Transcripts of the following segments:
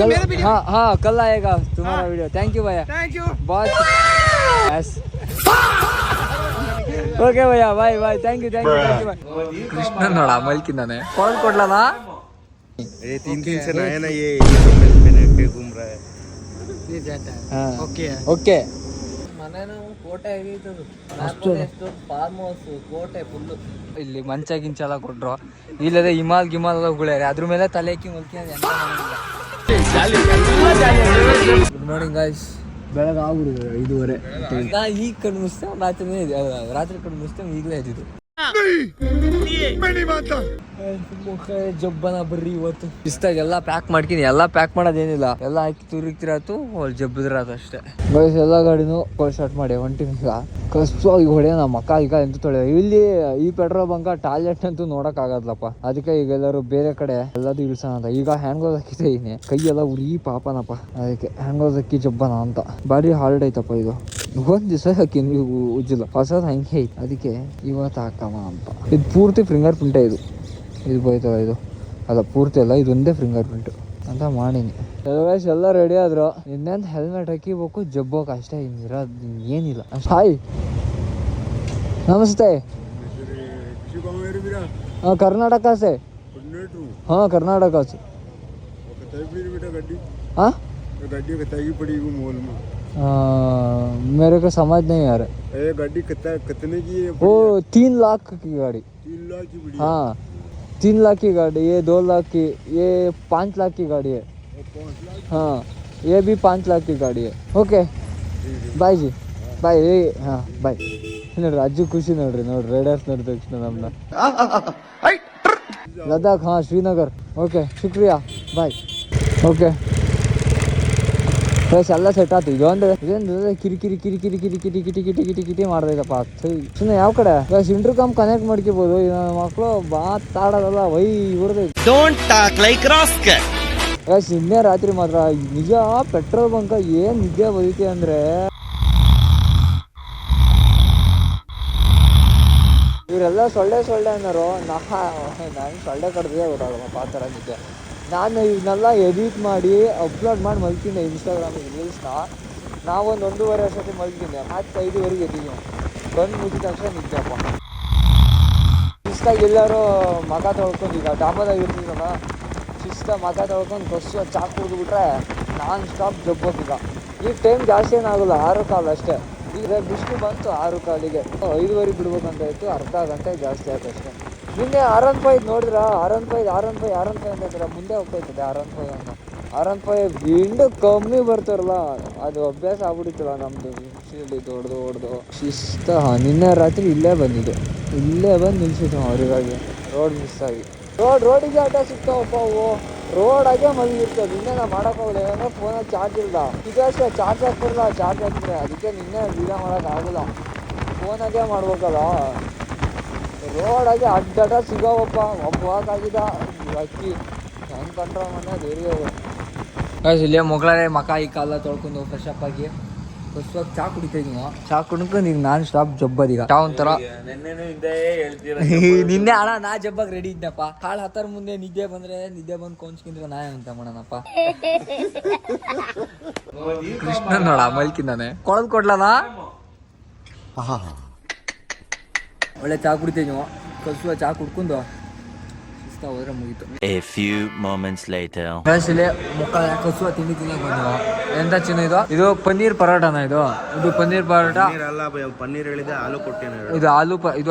मेरा वीडियो हाँ हाँ कल आएगा तुम्हारा वीडियो. थैंक यू भैया. Thank you. बहुत ಓಕೆ ಭಯ್ಯ bye bye. Thank you thank you thank you. Krishna ನೋಡ ಮಲ್ಕಿಂದಾನೆ ಕಾಲ್ ಕೊಡ್ಲಾ. ये 3 से नया ना ये पहने के घूम रहा है. ये जाता है. हाँ ओके ಓಕೆ. ಮನೇನು ಕೋಟೆ ಆಗೈತದು. ಎಷ್ಟು ಫಾರ್ಮ್ ಹೌಸ್ ಕೋಟೆ ಫುಲ್ಲು. ಇಲ್ಲಿ ಮಂಚ ಗಿಂಚ ಎಲ್ಲ ಕೊಟ್ರು. ಇಲ್ಲದೆ ಹಿಮಾಲ್ ಗಿಮಾಲ್ ಎಲ್ಲ ಗುಳ್ಯಾರೆ ಅದ್ರ ಮೇಲೆ ತಲೆ ಹಾಕಿ ಮಲ್ಕಿನ. Good morning guys. ಬೆಳಗ್ಗೆ ಆಗ್ಬಿಡಿದ್ರು 5:30. ನಾ ಈಗ ಕಣ್ಣು ಮುಸ್ತೇವೆ ರಾತ್ರಿ ಕಣ್ಣು ಮುಸ್ತೇವೆ ಈಗಲೇ ಇದ್ದಿದ್ದು. ಜಬ್ಬನ ಬರ್ರಿ ಇವತ್ತು ಇಷ್ಟಾಗ ಎಲ್ಲ ಪ್ಯಾಕ್ ಮಾಡ್ತೀನಿ. ಎಲ್ಲ ಪ್ಯಾಕ್ ಮಾಡೋದೇನಿಲ್ಲ, ಎಲ್ಲ ಹಾಕಿ ತುರಿಕ್ತಿರತ್ತು ಜಬ್ಬಿದ್ರಾತು ಅಷ್ಟೇ. ಗೈಸ್ ಎಲ್ಲ ಗಾಡಿನೂ ಸ್ಟಾರ್ಟ್ ಮಾಡಿ ಹೊಂಟಿನ. ಈಗ ಕಸ್ವಾಗಿ ಹೊಡೆ ನಮ್ಮ ಅಕ್ಕ ಈಗ ಎಂತ ತೊಳೆ. ಇಲ್ಲಿ ಈ ಪೆಟ್ರೋಲ್ ಬಂಕ್ ಟಾಯ್ಲೆಟ್ ಅಂತೂ ನೋಡಕ್ ಆಗಲ್ಲಪ್ಪ. ಅದಕ್ಕೆ ಈಗ ಎಲ್ಲರೂ ಬೇರೆ ಕಡೆ ಎಲ್ಲದೂ ಇಳಿಸೋಣ ಅಂತ. ಈಗ ಹ್ಯಾಂಡ್ ಗ್ಲೌಸ್ ಹಾಕಿದ್ದೀನಿ, ಕೈ ಎಲ್ಲ ಉರಿ ಪಾಪನಪ್ಪ. ಅದಕ್ಕೆ ಹ್ಯಾಂಡ್ ಗ್ಲೌಸ್ ಹಾಕಿ ಜಬ್ಬನ ಅಂತ. ಬಾರಿ ಹಾರ್ಡ್ ಐತಪ್ಪ ಇದು. ಒಂದ್ ದಿವಸ ಹಾಕಿ ಉಜ್ಜಿಲ್ಲ, ಹೊಸದು ಹಂಗೆ ಐತಿ. ಅದಕ್ಕೆ ಇವತ್ತು ಹಾಕಮ್ಮ ಅಂತ. ಇದು ಪೂರ್ತಿ ಫಿಂಗರ್ ಪ್ರಿಂಟೇ. ಇದು ಬೋಯ್ತಲ್ಲ, ಇದು ಅಲ್ಲ ಪೂರ್ತಿ ಅಲ್ಲ, ಇದೊಂದೇ ಫಿಂಗರ್ ಪ್ರಿಂಟ್ ಅಂತ ಮಾಡೀನಿ. ಎಲ್ಲ ರೆಡಿ ಆದ್ರು. ಇನ್ನೇನು ಹೆಲ್ಮೆಟ್ ಹಾಕಿಬೇಕು, ಜಬ್ಬೋಕೆ ಅಷ್ಟೇ. ಇರೋದು ಏನಿಲ್ಲ ಅಷ್ಟು. ಹಾಯ್ ನಮಸ್ತೆ. हाँ कर्नाटका से. हाँ कर्नाटका से. हाँ मेरे को समझ नहीं आ रहा. गाड़ी कितने की है? वो 3 लाख की गाड़ी. 3 लाख की बड़ी. हाँ 3 लाख की गाड़ी, ये 2 लाख की, ये 5 लाख की गाड़ी है. 5 लाख. हाँ ये भी 5 लाख की गाड़ी है. ओके ಬಾಯ್ ಜಿ ಬಾಯ್. ಹಾಂ ಬಾಯ್. ನೋಡ್ರಿ ಅಜ್ಜು ಖುಷಿ ನೋಡ್ರಿ. ರೈಡರ್ಸ್ ನೋಡಿದ ತಕ್ಷಣ ನಮ್ಮನ್ನ. ಲದಾಖ್, ಹಾಂ ಶ್ರೀನಗರ್. ಓಕೆ ಶುಕ್ರಿಯಾ ಬಾಯ್. ಓಕೆ ಫ್ರೆಶ್ ಎಲ್ಲ ಸೆಟ್ ಆಯ್ತು. ಇದೊಂದು ಕಿರಿ ಕಿರಿ ಕಿರಿ ಕಿರಿ ಕಿರಿ ಕಿಟಿ ಕಿಟಿ ಕಿಟಿ ಕಿಟಿ ಕಿಟಿ ಮಾಡ್ದೈತಪ್ಪ. ಸುಮ್ಮನೆ ಯಾವ ಕಡೆ ಇಂಟರ್ಕಾಮ್ ಕನೆಕ್ಟ್ ಮಾಡ್ಕೋಬೋದು. ನನ್ನ ಮಕ್ಕಳು ಮಾತಾಡೋದಲ್ಲ ವೈ ಹೊಡೆದೈತಿ. ನಿನ್ನೆ ರಾತ್ರಿ ಮಾತ್ರ ನಿಜ ಪೆಟ್ರೋಲ್ ಬಂಕ್ ಏನ್ ನಿದ್ದೆ ಬದೀತಿ ಅಂದ್ರೆ, ಇವರೆಲ್ಲ ಸೊಳ್ಳೆ ಅನ್ನೋರು. ನಾನು ಸೊಳ್ಳೆ ಕಡ್ದೇ ಗೊತ್ತಾಗಲ್ಲಪ್ಪ ಆ ಥರ ನಿದ್ದೆ. ನಾನು ಇವನ್ನೆಲ್ಲ ಎಡಿಟ್ ಮಾಡಿ ಅಪ್ಲೋಡ್ ಮಾಡಿ ಮಲ್ತೀನಿ ಇನ್ಸ್ಟಾಗ್ರಾಮಿಗೆ ರೀಲ್ಸ್ನ. ನಾವೊಂದು 1.5 ವರ್ಷಕ್ಕೆ ಮಲ್ತೀನಿ. ಮತ್ತೆ 5:30 ಎದ್ದೀವಿ. ಬಂದು ಮುಗಿದ ತಕ್ಷಣ ನಿದ್ದೆಪ್ಪ. ಶಿಸ್ತಾಗ ಎಲ್ಲರೂ ಮಗ ತೊಳ್ಕೊಂಡು, ಈಗ ಡಾಬಾದಾಗ ಇರ್ತೀವಲ್ಲ, ಶಿಸ್ತಾಗ ಮಗ ತೊಳ್ಕೊಂಡು ಬಸ್ಸು ಚಾಕು ಕುಡಿದ್ಬಿಟ್ರೆ ನಾನ್ ಸ್ಟಾಪ್ ಜಬ್ಬೋಕೀಗ. ಈಗ ಟೈಮ್ ಜಾಸ್ತಿ ಏನಾಗಲ್ಲ, 6 ಕಾಲು ಅಷ್ಟೇ. ಈಗ ಬಿಸಿಲು ಬಂತು 6 ಕಾಲಿಗೆ. 5:30 ಬಿಡ್ಬೇಕಂತ ಇತ್ತು, ಅರ್ಧ ಗಂಟೆ ಜಾಸ್ತಿ ಆಯ್ತು ಅಷ್ಟೇ. ನಿನ್ನೆ R15 ನೋಡಿದ್ರ? R15 ಅಂತ ಮುಂದೆ ಹೋಗ್ತೈತದೆ. R15 ಅಂತ ವಿಂಡು ಕಮ್ಮಿ ಬರ್ತಾರಲ್ಲ, ಅದು ಅಭ್ಯಾಸ ಆಗ್ಬಿಟ್ಟಿತ್ತಲ್ಲ ನಮ್ದು. ದೊಡ್ಡದು ಶಿಸ್ತ. ನಿನ್ನೆ ರಾತ್ರಿ ಇಲ್ಲೇ ಬಂದಿದ್ದು, ಇಲ್ಲೇ ಬಂದು ನಿಲ್ಸಿದ್ದು ಅವ್ರಿಗಾಗಿ. ರೋಡ್ ಮಿಸ್ ಆಗಿ ರೋಡಿಗೆ ಆಟ ಸಿಗ್ತಾವಪ್ಪ ಅವು. ರೋಡಾಗೆ ಮಲಗಿರ್ತವೆ. ನಿನ್ನೆ ನಾವು ಮಾಡೋಕ್ಕಾಗಲ್ಲ, ಯಾಕಂದ್ರೆ ಫೋನಲ್ಲಿ ಚಾರ್ಜ್ ಇಲ್ಲ. ಇದಷ್ಟೇ ಚಾರ್ಜ್ ಹಾಕ್ಬಿಡಲ್ಲ. ಚಾರ್ಜ್ ಹಾಕಿದ್ರೆ ಅದಕ್ಕೆ ನಿನ್ನೆ ವೀಡಿಯೋ ಮಾಡೋಕ್ಕಾಗಲ್ಲ, ಫೋನಾಗೆ ಮಾಡ್ಬೇಕಲ್ಲ. ರೋಡಾಗೆ ಅಡ್ಡಾಟ ಸಿಗೋವಪ್ಪ. ಒಬ್ಬವಾಗಿದ್ದ ಅಕ್ಕಿ ಹೆಂಗೆ ಕಂಟ್ರೋಲ್ ಮಾಡೋದು ಏರಿಯಾವು. ಇಲ್ಲೇ ಮೊಗಳೇ ಮಕ ಈ ಕಾಲ ತೊಳ್ಕೊಂಡು ಫ್ರೆಶ್ ಅಪ್ ಆಗಿ ಫಸ್ಟಾಗಿ ಚಾ ಕುಡಿತಾ ಇದೀವಿ. ಚಾ ಕುಡ್ಕೊಂಡು ಈಗ ನಾನ್ ಸ್ಟಾಪ್ ಜಬ್ಬದೀಗ. ಚಾ ಒಂಥರ ನಿನ್ನೆ ಅಣ್ಣ ನಾ ಜಬ್ಬಾಗ ರೆಡಿ ಇದ್ದಪ್ಪ. ಕಾಳು ಹತ್ತರ ಮುಂದೆ ನಿದ್ದೆ ಬಂದು ಕೊಂಚ್ಕಿಂದ್ರೆ ನಾ ಅಂತ ಮಾಡೋಣಪ್ಪ. ಕೃಷ್ಣ ನೋಡ ಮಲ್ಕಿಂದಾನೆ ಕೊಳದ್ ಕೊಡ್ಲನ. ಒಳ್ಳೆ ಚಾ ಕುಡಿತೀವಿ. ಕಸುವ ಚಾ ಕುಡ್ಕೊಂಡು ಹೋದ್ರೆ ಮುಗೀತು. A few moments later. ಇಲ್ಲಿ ಮುಕ್ಕ ಕಸುವ ತಿಂಡಿ ತಿನ್ನಕ್ ಬಂದವ. ಎಂತ ಚಿನ್ನ ಇದು ಪನ್ನೀರ್ ಪರೋಟಾನ. ಇದು ಪನ್ನೀರ್ ಪರೋಟ ಅಲ್ಲ, ಪನ್ನೀರ್ ಹೇಳಿದೆ, ಆಲೂ ಕೊಟ್ಟೇನೆ. ಇದು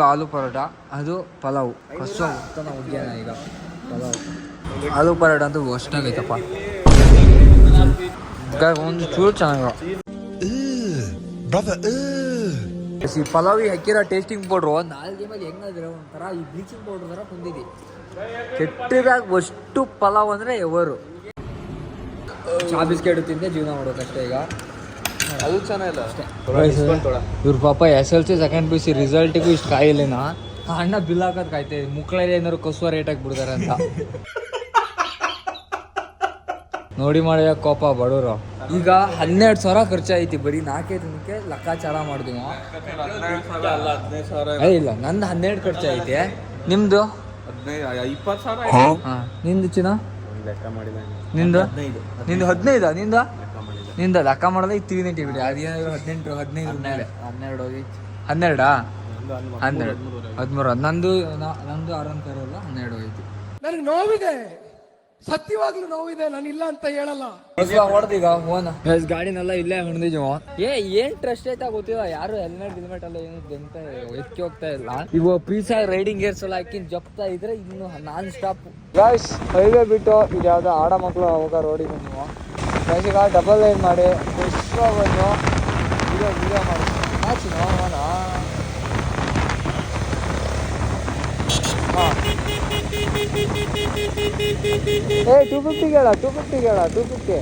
ಆಲೂ ಪರೋಟ, ಅದು ಪಲಾವ್. ಕಸುವ ಉತ್ತಮ ಉದ್ಯಾನ. ಈಗ ಪಲಾವ್ ಆಲೂ ಪರೋಟ ಅಂತೂ ಅಷ್ಟಾಗೈತಪ್ಪ. ಒಂದು ಚೂರು ಚೆನ್ನಾಗ. ಈ ಪಲಾವಿ ಹಾಕಿರೋ ಟೇಸ್ಟಿಂಗ್ ಪೌಡ್ರು 4 ಮೇಲೆ ಹೆಂಗಾದ್ರೆ ಒಂಥರ ಈ ಬ್ಲೀಚಿಂಗ್ ಪೌಡ್ರ್ ಥರ ಬಂದಿದೆ. ಕೆಟ್ಟದಾಗ ಅಷ್ಟು ಪಲಾವ್ ಅಂದರೆ ಎವರು. ಚಾ ಬಿಸ್ಕೆಟ್ ತಿಂದೆ ಜೀವನ ಮಾಡೋಕಷ್ಟೇ. ಈಗ ಅದು ಚೆನ್ನಾಗಿಲ್ಲ ಅಷ್ಟೇ. ಇವ್ರ ಪಾಪ SLC ಸೆಕೆಂಡ್ PUC ರಿಸಲ್ಟಿಗೂ ಇಷ್ಟು ಕಾಯಿಲೆನ ಅಣ್ಣ ಬಿಲ್ ಹಾಕೋದು ಕಾಯ್ತಾ ಇದೆ. ಮುಕ್ಕಳಲ್ಲಿ ಏನಾದ್ರು ಕಸುವ ರೇಟ್ ಹಾಕ್ಬಿಡ್ತಾರೆ ಅಂತ ನೋಡಿ ಮಾಡಿ ಕೋಪ ಬಡವರು. ಈಗ 12,000 ಖರ್ಚಾಯ್ತಿ ಬರೀ 4 ದಿನಕ್ಕೆ. ಲೆಕ್ಕಾಚಾರ ಮಾಡಿದ್ವಿ. ಇಲ್ಲ ನಂದು 12 ಖರ್ಚಾಯ್ತಿ. ನಿಮ್ದು 20,000. ನಿಂದು ಚಿನ್ನ ಲೆಕ್ಕ ಮಾಡಿದ ನಿಂದು 15 ನಿಂದ ಲೆಕ್ಕ ಮಾಡೋದು ಈಗ 390 ಬಿಡಿ ಅದೇನಾದ್ರು 18 12 ಹೋಗಿ 12 13 ನಂದು ಆರಾಮ್ ತರಲ್ಲ 12 ಹೋಯ್ತು. ನನಗೆ ನೋವಿದೆ, ಸತ್ಯವಾಗ್ಲೂ ನೋವಿದೆ, ನಾನು ಇಲ್ಲ ಅಂತ ಹೇಳಲ್ಲ. ಹೊಡೆದೀಗ ಫೋನ್ ಗಾಡಿನೆಲ್ಲ ಇಲ್ಲೇ ಹೊಡೆದಿದ್ದೀವಿ. ಏನ್ ಟ್ರಸ್ಟ್ ಆಯ್ತಾ ಗೊತ್ತಿಲ್ಲ, ಯಾರು ಹೆಲ್ಮೆಟ್ ಎಲ್ಲ ಏನು ಅಂತ ಎತ್ತಿ ಹೋಗ್ತಾ ಇಲ್ಲ. ಇವು ಪೀಸಾ ರೈಡಿಂಗ್ ಗೇರ್ಸ್ ಎಲ್ಲ ಹಾಕಿ ಜಪ್ತಾ ಇದ್ರೆ ಇನ್ನು ನಾನ್ ಸ್ಟಾಪ್. ಗಾಯ್ಸ್ ಹೈವೇ ಬಿಟ್ಟು ಇದು ಯಾವ್ದೋ ಆಡ ಮಕ್ಕಳು ಹೋಗೋ ರೋಡಿಗೆ ನೀವು ಈಗ ಡಬಲ್ ಲೈನ್ ಮಾಡಿ ವಿಶ್ವವನ್ನು ವಿಡಿಯೋ ಮಾಡಿ ನೋಡೋಣ. ಏ 250 ಹೇಳ 250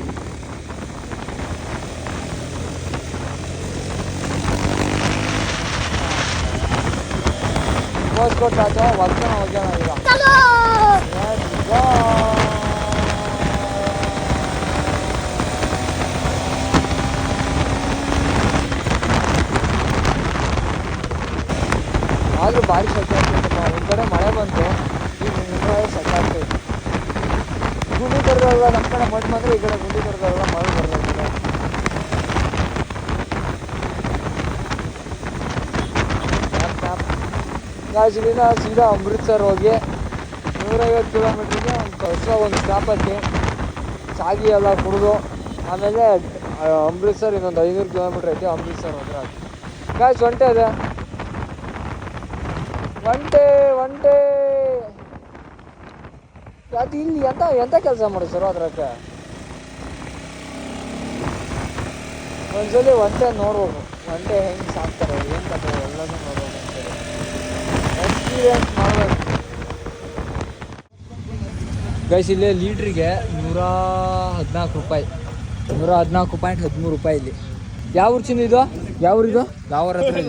ಕೊಟ್ಟಾಚೋ ಹೋಗ್ಯಾನ ಈಗ. ಆದ್ರೂ ಭಾರಿ ಸೆಟ್ ಆಗ್ತೈತಪ್ಪ. ಒಂದ್ ಕಡೆ ಮಳೆ ಬಂತು, ಈಗ ಸೆಟ್ ಆಗ್ತೈತಿ. ಗುಂಡಿ ಕಡ್ದಲ್ಲ ನಮ್ಮ ಕಡೆ ಮಣ್ಣು ಬಂದ್ರೆ ಈ ಕಡೆ ಗುಂಡಿ ಕಡ್ದಲ್ಲ ಮಳೆ ಬರ್ತದೆ. ಇಲ್ಲಿಂದ ಸೀದಾ ಅಮೃತ್ಸರ್ ಹೋಗಿ 150 ಕಿಲೋಮೀಟ್ರಿಗೆ ಒಂದು ಸ್ಟಾಪ್ ಹತ್ತಿ ಚಾಗಿ ಎಲ್ಲ ಕುಡಿದು ಆಮೇಲೆ ಅಮೃತ್ಸರ್ ಇನ್ನೊಂದು 500 ಕಿಲೋಮೀಟ್ರ್ ಐತೆ. ಅಮೃತ್ಸರ್ ಹೋದ್ರೆ ಅದು ಗಾಯ್ಸ್ ಒಂಟೆ ಇದೆ. ಒಂಟೆ ಅದು ಇಲ್ಲಿ ಎಂತ ಕೆಲಸ ಮಾಡಿ ಸರ್ ಅದ್ರಕ್ಕೆ ಒಂದ್ಸಲಿ ಒಂಟೆ ನೋಡ್ಬೇಕು. ಒಂಟೆ ಹೆಂಗೆ ಸಾಕ್ತಾರೆ ಏನು ಕತೆ ಎಲ್ಲನೂ ನೋಡ್ಬೇಕು. ಎಕ್ಸ್ಪೀರಿಯನ್ಸ್ ಮಾಡಬೇಕು ಗೈಸ್. ಇಲ್ಲಿ ಲೀಟ್ರಿಗೆ 114 ರೂಪಾಯಿ, 114.13 ರೂಪಾಯಿ ಇಲ್ಲಿ. ಯಾವ ಊರು ಚಿನ್ನ ಇದು? ಯಾವ ಊರಿದು? ಯಾವ ಊರ ಹತ್ರ?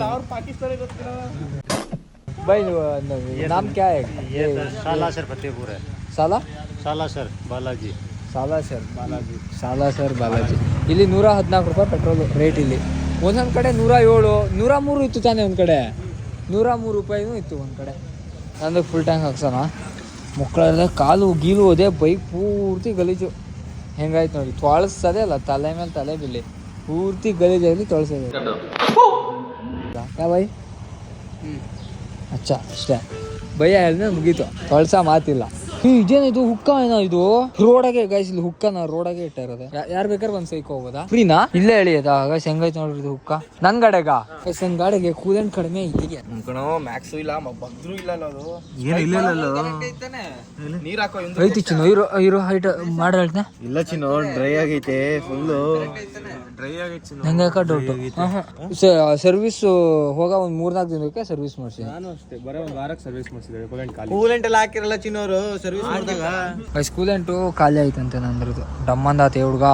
भाई नाम क्या है? ये सालासर फतेहपुर है. सालासर बालाजी. ಸಾಲಾಸರ್ ಬಾಲಾಜಿ. ಇಲ್ಲಿ 114 ರೂಪಾಯಿ ಪೆಟ್ರೋಲ್ ರೇಟ್. ಇಲ್ಲಿ ಒಂದೊಂದು ಕಡೆ 107, 103 ಇತ್ತು ತಾನೇ. ಒಂದು ಕಡೆ 103 ರೂಪಾಯಿನೂ ಇತ್ತು ಒಂದು ಕಡೆ. ನಂದು ಫುಲ್ ಟ್ಯಾಂಕ್ ಹಾಕ್ಸೋಣ. ಮಕ್ಕಳ ಕಾಲು ಗೀಲು ಹೋದೆ, ಬೈಕ್ ಪೂರ್ತಿ ಗಲೀಜು ಹೆಂಗಾಯ್ತು ನೋಡಿ. ತೊಳಸೋದೇ ಅಲ್ಲ, ತಲೆ ಮೇಲೆ ತಲೆ ಬಿಲ್ಲಿ ಪೂರ್ತಿ ಗಲೀಜಾಗಲಿ ತೊಳಸೋದು. ಯಾ ಬೈ ಅಚ್ಚಾ ಅಷ್ಟೇ ಭಯ ಹೇಳಿದ್ರೆ ಮುಗೀತು, ತೊಳ್ಸ ಮಾತಿಲ್ಲ. ಇದೇನಿದು ಹುಕ್ಕ ಏನೋ ಇದು ರೋಡಾಗೆ ಗೈಸ್. ಇಲ್ಲಿ ಹುಕ್ಕನ ರೋಡಾಗೆ ಇಟ್ಟಿರೋದು. ಯಾರು ಬೇಕಾದ್ರೆ ಬಂದು ಸೈಕ್ ಹೋಗೋದಾ? ಫ್ರೀನಾ? ಇಲ್ಲೇ ಎಳಿಯೋದಾ ಗೈಸ್? ಹೆಂಗೈತೆ ನೋಡ್ರಿ ಇದು ಹುಕ್ಕ. ನನ್ ಗಾಡಿಗ ಗೈಸ್, ನನ್ ಗಾಡಿಗೆ ಕೂಲೆಂಟ್ ಕಡಿಮೆ ಇಲ್ಲಿಗೆ ಮ್ಯಾಕ್ಸು ಇಲ್ಲ, ಬಗ್ರು ಇಲ್ಲ. ನೀರ್ ಹಾಕೋ ಐತಿ ಚಿನ್ನು. ಇರೋ ಹೈಟ್ ಮಾಡಿ ಹೇಳ್ತೇನೆ. ಇಲ್ಲ ಚಿನ್ನು, ಡ್ರೈ ಆಗೈತೆ ಫುಲ್ಲು. ಡ್ರೈ ಆಗೈತೆ ನಂಗೆ ಯಾಕೆ ಡೌಟು. ಸರ್ವಿಸ್ ಹೋಗ ಒಂದು 3-4 ದಿನಕ್ಕೆ ಸರ್ವಿಸ್ ಮಾಡಿಸಿ. ನಾನು ಅಷ್ಟೇ ಬರೀ ಒಂದು ವಾರಕ್ಕೆ ಸರ್ವಿಸ್ ಮಾಡಿಸಿದೆ. ಕೂಲೆಂಟ್ ಎಲ್ಲ ಹಾಕಿರಲ್ಲ ಚಿನ್ನವರು ಸರ್ವಿಸ್ ಮಾಡಿದಾಗ. ಗೈಸ್ ಕೂಲೆಂಟು ಖಾಲಿ ಆಯ್ತಂತೆ ನಂದ್ರದ್ದು. ಡಮ್ಮಂದಾತ ಹುಡ್ಗ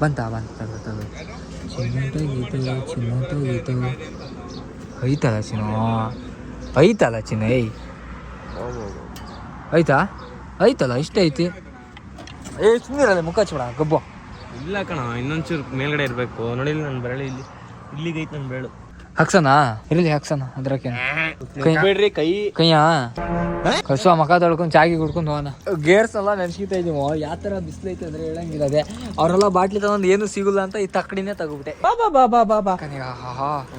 ಬಂತ ಚಿನ್ನೋಟು ಐತಲ್ಲ ಚಿನ್ನ ಏಯ್ ಐತಲ್ಲ ಇಷ್ಟ ಐತಿ. ಸುಮ್ಮನಿರಲ್ಲ ಮುಖ ಚೂಡ ಗಬ್ಬ. ಇಲ್ಲ ಕಣ, ಇನ್ನೊಂಚೂರು ಮೇಲ್ಗಡೆ ಇರಬೇಕು. ನೋಡಿಲ್ಲ ನನ್ನ ಬೆರಳು ಇಲ್ಲಿಗೈತೆ ನನ್ನ ಬೆರಳು. ಹಾಕ್ಸನ ಇರಲಿ ಹಾಕ್ಸನ ಅದ್ರಕ್ಕೆ ಬೇಡ್ರಿ ಕೈಯ ಕಸುವ ಮಕ ತೊಳ್ಕೊಂಡು ಚಾಗಿ ಕುಡ್ಕೊಂಡು ಹೋಗೋಣ. ಗೇರ್ಸ್ ಎಲ್ಲ ನೆನ್ಸ್ಕಿತಾ ಇದೀವೋ ಯಾವ ಥರ ಬಿಸಿಲೈತೆ ಅಂದ್ರೆ ಹೇಳಂಗಿಲ್ಲ. ಅದೇ ಅವರೆಲ್ಲ ಬಾಟ್ಲಿ ತಗೊಂಡು ಏನು ಸಿಗುಲ್ಲ ಅಂತ ಈ ತಕ್ಕಡಿನೇ ತಗೋಬಿಟ್ಟೆ.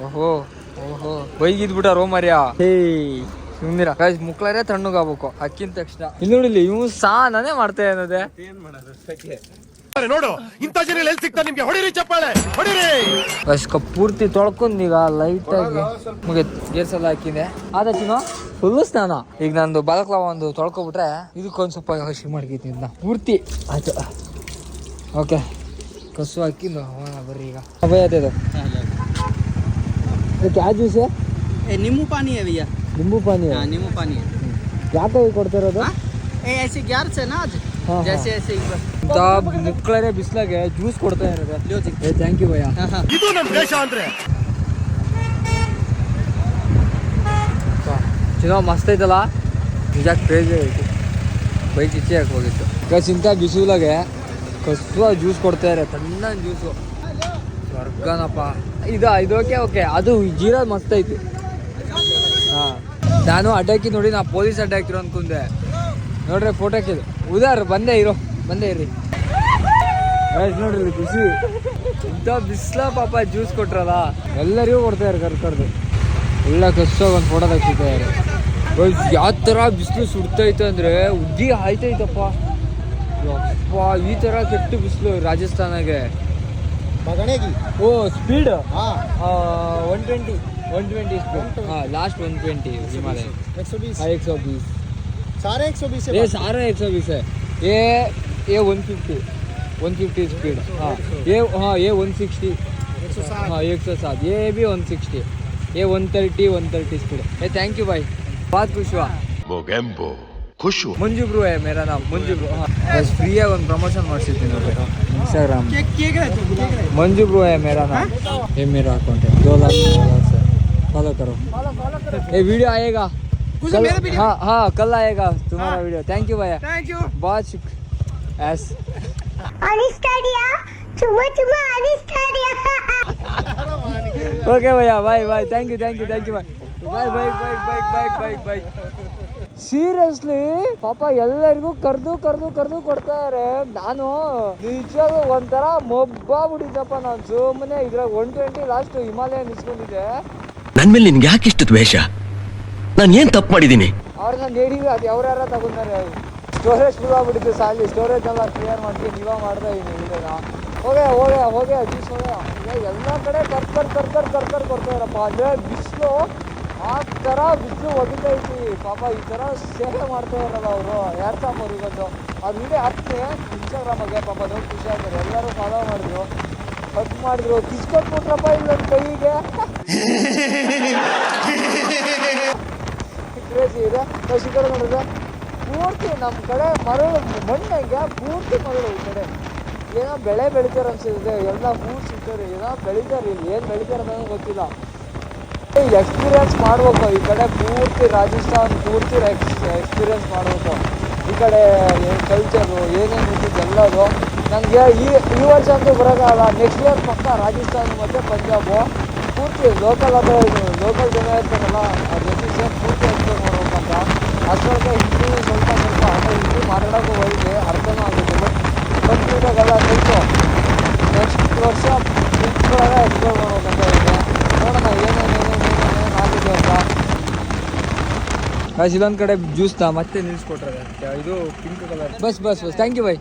ಓಹೋ ಬೈಗಿದ್ಬಿಟ್ಟ ರೋಮರ್ಯಾ. ಸುಮ್ನಿರ ಗೈಸ್, ಮುಕ್ಳರೇ ತಣ್ಣಗಾಗ್ಬೇಕು ಅಕ್ಕಿನ ತಕ್ಷಣ. ಇಲ್ಲಿ ನೋಡಿಲಿ ಇವ್ ನಾನೇ ಮಾಡ್ತಾ ಅನ್ನೋದೆ. ನೋಡು ಇಂಥ ಜನ ಎಲ್ಲಿ ಸಿಗ್ತಾರೆ ನಿಮ್ಗೆ? ಹೊಡಿರಿ ಚಪ್ಪಾಳೆ, ಹೊಡಿರಿ. ಪೂರ್ತಿ ತೊಳ್ಕೊಂಡ್ ಈಗ ಲೈಟ್ ಆಗಿ ಮುಗಿತ್. ಗೇರ್ಸ್ ಎಲ್ಲ ಹಾಕಿದೆ ಆದಚ್ಚಿನ ಫುಲ್ ಸ್ನಾನ. ಈಗ ನಂದು ಬಾಲಕ್ಲ ಒಂದು ತೊಳ್ಕೊಬಿಟ್ರೆ ಇದಕ್ಕೊಂದು ಸ್ವಲ್ಪ ಹಸಿ ಮಾಡ್ಕೈತಿ ಇದನ್ನ ಪೂರ್ತಿ ಆಯ್ತು. ಓಕೆ ಕಸು ಹಾಕಿದ್ದು ಬರ್ರಿ ಈಗ ಅದು क्या जूस है? नींबू पानी है भैया. नींबू पानी है. हाँ नींबू पानी है. ಯಾಕೆ ಕೊಡ್ತಾ ಇರೋದು? ऐसे ग्यार से ना आज जैसे ऐसे ಮುಕ್ಕಳರೆ ಬಿಸ್ಲಾಗೆ ಜ್ಯೂಸ್ ಕೊಡ್ತಾ ಇರೋದು. ಥ್ಯಾಂಕ್ ಯು ಭಯ್ಯ. ಇದು ನಮ್ಮ ದೇಶ ಅಂದ್ರೆ ಚಿನ್ನೋ ಮಸ್ತ್ ಐತಲ್ಲ. ನಿಜ ಕ್ರೇಜಿ ಐತಿ. ಬೈಕ್ ಇಚ್ಚೆ ಹಾಕಿ ಹೋಗಿತ್ತು ಗೈಸ್. ಇಂಥ ಬಿಸಿಲಾಗೆ ಕಸುವ ಜ್ಯೂಸ್ ಕೊಡ್ತಾ ಇರೋ ತಣ್ಣ ಜ್ಯೂಸು ಸ್ವರ್ಗನಪ್ಪ. ಇದು ಓಕೆ ಅದು ಜೀರಾ ಮಸ್ತ್ ಐತಿ. ಹಾಂ ನಾನು ಅಡ್ಡಾಕಿ ನೋಡಿ, ನಾ ಪೊಲೀಸ್ ಅಡ್ಡಾಕಿರೋ ಅನ್ಕೊಂಡೆ. ನೋಡ್ರಿ ಫೋಟೋ ಹಾಕಿದ್ದು ಉದಾರ್ ಬಂದೇ ಇರ್ರಿ. ನೋಡ್ರಿ ಖುಷಿ ಇಂಥ ಬಿಸ್ಲ ಪಾಪ ಜ್ಯೂಸ್ ಕೊಟ್ರಲ್ಲ ಎಲ್ಲರಿಗೂ ಕೊಡ್ತಾರೆ ಕರ್ಕರ್ದು ಎಲ್ಲ ಕಷ್ಟವಾಗಿ ಒಂದು ಫೋಟೋ ತೆಗ್ಸಿದ್ದಾರೆ. ಯಾವ ಥರ ಬಿಸಿಲು ಸುಡ್ತೈತೆ ಅಂದರೆ ಉದ್ದಿ ಆಯ್ತೈತಪ್ಪ ಯಪ್ಪ. ಈ ಥರ ಕೆಟ್ಟ ಬಿಸಿಲು ರಾಜಸ್ಥಾನಾಗೆ. ಓ ಸ್ಪೀಡ್ 120 ಸ್ಪೀಡ್. ಹಾಂ ಲಾಸ್ಟ್ 120 हिमालय 120 सारे 120 ये सारा 120 है. ये 150 स्पीड. हाँ ये 160. हाँ 160. ये भी 160. ये 130 स्पीड. ये थैंक यू भाई, बहुत खुश हुआ. ಮೊಗೆಂಬೋ ಖುಷ್ मंजू ब्रो है मेरा नाम, मंजू ब्रो. हाँ बस फ्री है ಒಂದು ಪ್ರಮೋಷನ್ ಮಾಡಿಸಿದ್ದೀನಿ ನೋಡಿ इंस्टाग्राम. मंजू ब्रो है मेरा नाम. ये मेरा अकाउंट है 2 लाख से फॉलो करो. ये वीडियो आएगा कल. हाँ कल आएगा तुम्हारा वीडियो. थैंक यू भैया, थैंक यू बहुत शुक्रिया. यस ओके भैया, bye bye. Thank you bye bye. Seriously ಪಾಪ ಎಲ್ಲರಿಗೂ ಕರೆದು ಕೊಡ್ತಾರೆ. ನಾನು ನಿಜವಾಗ್ಲೂ ಒಂಥರ ಮೊಬ್ಬಾಗ್ಬಿಟ್ಟಿದ್ದಪ್ಪ. ನಾನು ಸುಮ್ಮನೆ ಇದ್ರಾಗ 120 ಲಾಸ್ಟ್ ಹಿಮಾಲಯ ನಿಲ್ಸ್ಕೊಂಡಿದ್ದೆ. ನನ್ ಮೇಲೆ ನಿನ್ಗೆ ಯಾಕೆ ಇಷ್ಟು ದ್ವೇಷ? ನಾನು ಏನ್ ತಪ್ಪು ಮಾಡಿದ್ದೀನಿ? ಅವ್ರನ್ನ ನೇಡಿಗೆ ಅದು ಯಾರ ತಗೊಂತಾರೆ. ಸ್ಟೋರೇಜ್ ಫುಲ್ ಆಗ್ಬಿಟ್ಟಿತ್ತು. ಸಾಲಿ ಸ್ಟೋರೇಜ್ ಎಲ್ಲ ಕ್ಲಿಯರ್ ಮಾಡ್ತೀನಿ. ನೀವೇ ಮಾಡ್ತಾ ಇದ್ದೀನಿ ವಿಡಿಯೋನ. ಹೋಗೆ ಜ್ಯೂಸ್ ಎಲ್ಲ ಕಡೆ ಕರ್ಕರ್ ಕೊಡ್ತಾರಪ್ಪ. ಅಂದರೆ ಬಿಸಿಲು ಆ ಥರ ಬಿಸಿಲು ಒಗಿತೈತಿ ಪಾಪ. ಈ ಥರ ಸೇವೆ ಮಾಡ್ತಾ ಇರಲ್ಲ ಅವರು. ಯಾರು ಸಾಂಬಾರು ಇವತ್ತು ಆ ವಿಡಿಯೋ ಹಾಕ್ತೀನಿ ಇನ್ಸ್ಟಾಗ್ರಾಮಾಗೆ. ಪಾಪ ನೋಡಿ ಖುಷಿ ಆಗ್ತಾರೆ. ಎಲ್ಲರೂ ಫಾಲೋ ಮಾಡಿದ್ರು ಕಿಸ್ಕೊಟ್ಬಿಟ್ರಪ್ಪ ಇಲ್ಲ ಕೈಗೆ. ಕ್ರೇಜಿ ಇದೆ. ಈ ಕಡೆ ನೋಡಿದ್ರೆ ಪೂರ್ತಿ ನಮ್ಮ ಕಡೆ ಮರಳು ಮಣ್ಣಿಗೆ ಪೂರ್ತಿ ಮರಳು. ಈ ಕಡೆ ಏನೋ ಬೆಳೆ ಬೆಳಿತಾರೆ ಅನ್ಸಿದೆ. ಎಲ್ಲ ಫ್ರೂಟ್ಸ್ ಇರ್ತಾರೆ, ಏನೋ ಬೆಳಿತಾರೆ. ಇಲ್ಲಿ ಏನು ಬೆಳಿತಾರೆ ಅನ್ನೋದು ಗೊತ್ತಿಲ್ಲ. ಎಕ್ಸ್ಪೀರಿಯನ್ಸ್ ಮಾಡ್ಬೇಕು. ಈ ಕಡೆ ಪೂರ್ತಿ ರಾಜಸ್ಥಾನ್ ಪೂರ್ತಿ ಎಕ್ಸ್ಪೀರಿಯನ್ಸ್ ಮಾಡ್ಬೇಕು. ಈ ಕಡೆ ಕಲ್ಚರು ಏನೇನು ಇರ್ತಿತ್ತು ಎಲ್ಲದು. ನನಗೆ ಈ ವರ್ಷ ಅಂತೂ ಬರೋಕ್ಕಾಗಲ್ಲ. ನೆಕ್ಸ್ಟ್ ಇಯರ್ ಪಕ್ಕ ರಾಜಸ್ಥಾನ್ ಮತ್ತು ಪಂಜಾಬು ಪೂರ್ತಿ ಲೋಕಲ್ ಜನ ಇರ್ತಾರಲ್ಲ ಜೊತೆ ಪೂರ್ತಿ ಎಕ್ಸ್ಪ್ಲೋರ್ ಮಾಡ್ಬೇಕಂತ. ಅಷ್ಟೊಳಗೆ ಹಿಂದಿ ಸ್ವಲ್ಪ ಹಿಂದಿ ಮಾತಾಡೋಕ್ಕೂ ಹೋಗಿ ಅರ್ಥನೂ ಆಗುತ್ತೆ. ಬಟ್ ಕಂಪ್ಲೀಟಾಗೆಲ್ಲ ಕಲಿತು ನೆಕ್ಸ್ಟ್ ವರ್ಷ ಒಳಗೆ ಎಕ್ಸ್ಪ್ಲೋರ್ ಮಾಡ್ಬೇಕಂತ ಇದೆ. ನೋಡೋಣ ಏನೇನು ಆಗಿದೆ ಅಂತ. ಇದೊಂದು ಕಡೆ ಜ್ಯೂಸ್ನ ಮತ್ತೆ ನಿಲ್ಲಿಸ್ಕೊಟ್ರೆ ಇದು ಪಿಂಕ್ ಕಲರ್. ಬಸ್ ಥ್ಯಾಂಕ್ ಯು ಬೈ,